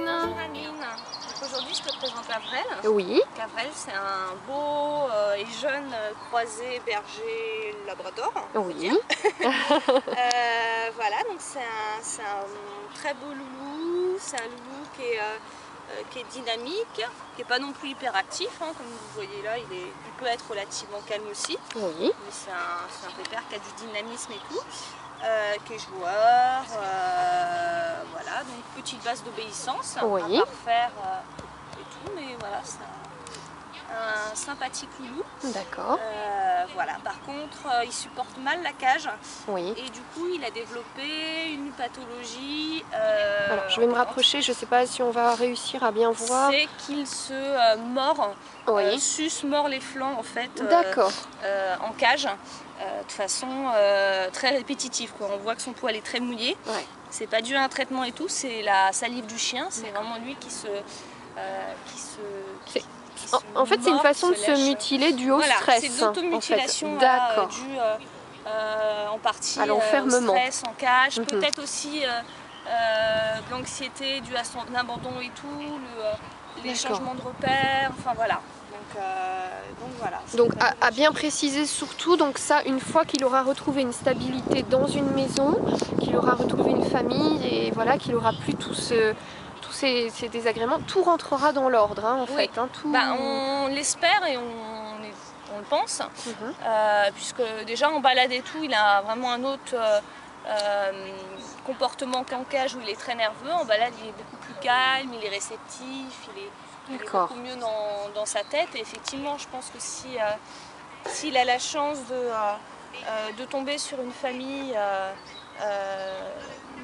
Amine. Bonjour Amine. Aujourd'hui je te présente Avrel. Oui. Avrel c'est un beau et jeune croisé berger labrador. Oui. Voilà, donc c'est un très beau loulou. C'est un loulou qui est dynamique, qui n'est pas non plus hyperactif, hein, comme vous voyez là, il peut être relativement calme aussi. Oui. Mais c'est un pépère qui a du dynamisme et tout. Qui est joueur, voilà, donc petite base d'obéissance, Oui. à parfaire et tout, mais voilà, c'est un sympathique loulou. D'accord. Voilà, par contre, il supporte mal la cage. Oui. Et du coup, il a développé une pathologie. Alors, je vais me rapprocher, je ne sais pas si on va réussir à bien voir. C'est qu'il se mord, Oui. mord les flancs en fait, D'accord. en cage. De façon très répétitive, quoi. On voit que son poil est très mouillé. Ouais. C'est pas dû à un traitement et tout, c'est la salive du chien. C'est vraiment lui qui se En fait, c'est une façon de se mutiler due au stress. C'est de l'automutilation due en partie à l'enfermement. au stress, en cage, peut-être aussi de l'anxiété due à son abandon et tout, les changements de repères, enfin voilà. Donc voilà. Donc à bien préciser surtout, donc ça, une fois qu'il aura retrouvé une stabilité dans une maison, qu'il aura retrouvé une famille et voilà, qu'il aura plus tous ces désagréments, tout rentrera dans l'ordre, hein, en fait. Hein, tout... on l'espère et on le pense, puisque déjà en balade et tout, il a vraiment un autre comportement qu'en cage où il est très nerveux. En balade, il est beaucoup plus calme, il est réceptif, il est beaucoup mieux dans sa tête. Et effectivement, je pense que s'il a la chance de tomber sur une famille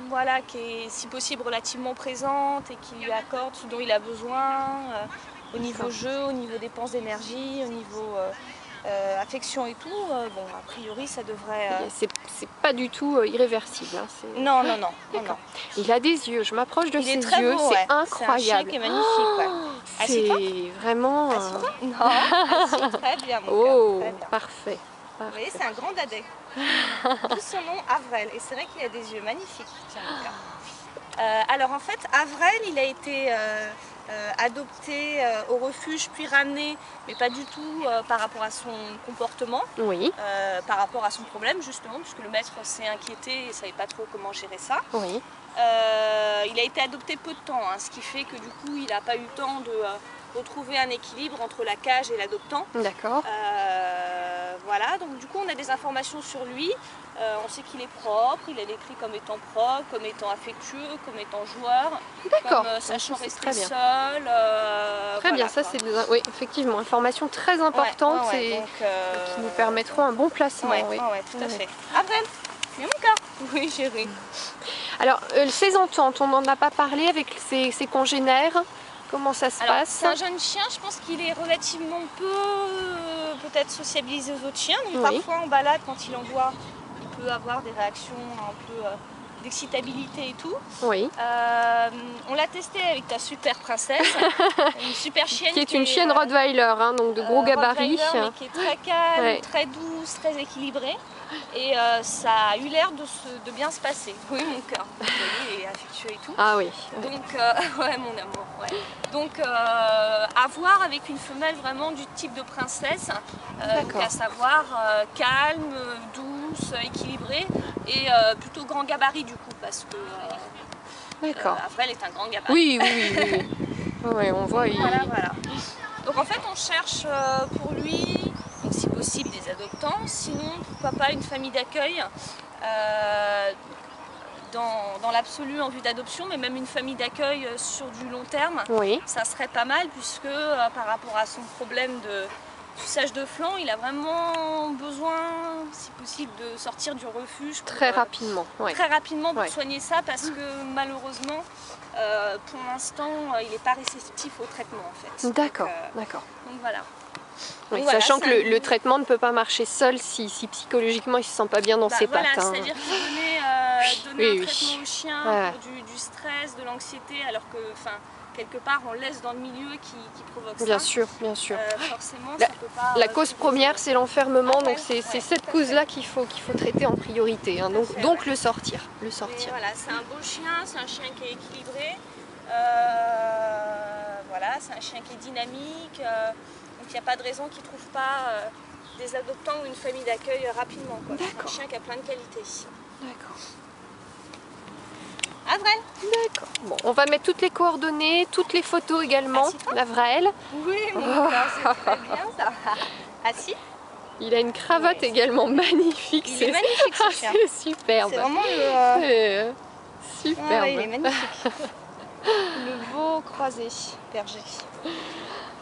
voilà, qui est si possible relativement présente et qui lui accorde ce dont il a besoin au niveau jeu, au niveau dépenses d'énergie, au niveau affection et tout, bon, a priori ça devrait... C'est pas du tout irréversible. Hein, non. Il a des yeux, je m'approche de ses yeux, c'est incroyable. C'est un chien qui est magnifique. C'est vraiment... Non, assis, très bien mon oh, cœur, très bien. Parfait. Vous voyez, c'est un grand dadais. D'où son nom Avrel. Et c'est vrai qu'il a des yeux magnifiques. Tiens, mon cœur. Alors en fait, Avrel, il a été adopté au refuge puis ramené, mais pas du tout par rapport à son comportement, oui. Par rapport à son problème justement, puisque le maître s'est inquiété et ne savait pas trop comment gérer ça. Oui. Il a été adopté peu de temps, hein, ce qui fait que du coup, il n'a pas eu le temps de retrouver un équilibre entre la cage et l'adoptant. D'accord. Voilà, donc du coup on a des informations sur lui, on sait qu'il est propre, il est décrit comme étant propre, comme étant affectueux, comme étant joueur, comme sachant rester seul. Très bien, ça c'est oui, effectivement, informations très importantes et qui nous permettront un bon placement. Oui, tout à fait. Avrel, viens mon cœur. Oui, chérie. Alors, ses ententes, on n'en a pas parlé avec ses congénères. Comment ça se passe? C'est un jeune chien, je pense qu'il est relativement peu peut-être sociabilisé aux autres chiens. Donc parfois en balade, quand il en voit, il peut avoir des réactions un peu d'excitabilité et tout. Oui. On l'a testé avec ta super princesse, une super chienne. Qui est une chienne Rottweiler, hein, donc de gros gabarits. Mais qui est très calme, très douce, très équilibrée. Et ça a eu l'air de bien se passer. Oui, mon cœur. Vous voyez, il est affectueux et tout. Ah oui. Donc, ouais, mon amour. Ouais. Donc, à voir avec une femelle vraiment du type de princesse, à savoir calme, douce, équilibrée et plutôt grand gabarit du coup, parce que Avrel est un grand gabarit. Oui. Ouais, on voit. Voilà. Donc en fait, on cherche pour lui, donc, si possible, des adoptants, sinon pourquoi pas une famille d'accueil. Dans l'absolu en vue d'adoption, mais même une famille d'accueil sur du long terme, ça serait pas mal puisque par rapport à son problème de suçage de flanc, il a vraiment besoin, si possible, de sortir du refuge très rapidement pour soigner ça parce que malheureusement, pour l'instant, il n'est pas réceptif au traitement en fait. D'accord. Donc voilà. Oui, donc, sachant que le traitement ne peut pas marcher seul si psychologiquement il ne se sent pas bien dans ses pattes. C'est-à-dire qu'il donner un traitement au chien pour du stress, de l'anxiété, alors que quelque part on laisse dans le milieu qui provoque ça. Bien sûr. Forcément, ça peut pas... La cause première c'est l'enfermement, donc c'est cette cause-là qu'il faut traiter en priorité. Hein, donc le sortir. Voilà, c'est un beau chien, c'est un chien qui est équilibré. c'est un chien qui est dynamique, donc il n'y a pas de raison qu'il ne trouve pas des adoptants ou une famille d'accueil rapidement. C'est un chien qui a plein de qualités. D'accord. Avrel. D'accord. Bon, on va mettre toutes les coordonnées, toutes les photos également d'Avrel. Oui, mon cœur, c'est très bien ça. Assis. Il a une cravate également magnifique. Il est magnifique ce chien. C'est superbe. C'est vraiment le... superbe. Ah, ouais, il est magnifique. Le beau croisé berger.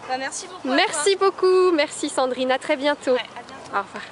Bah, merci beaucoup. Merci beaucoup. Merci Sandrine. À très bientôt. Ouais, à bientôt. Au revoir.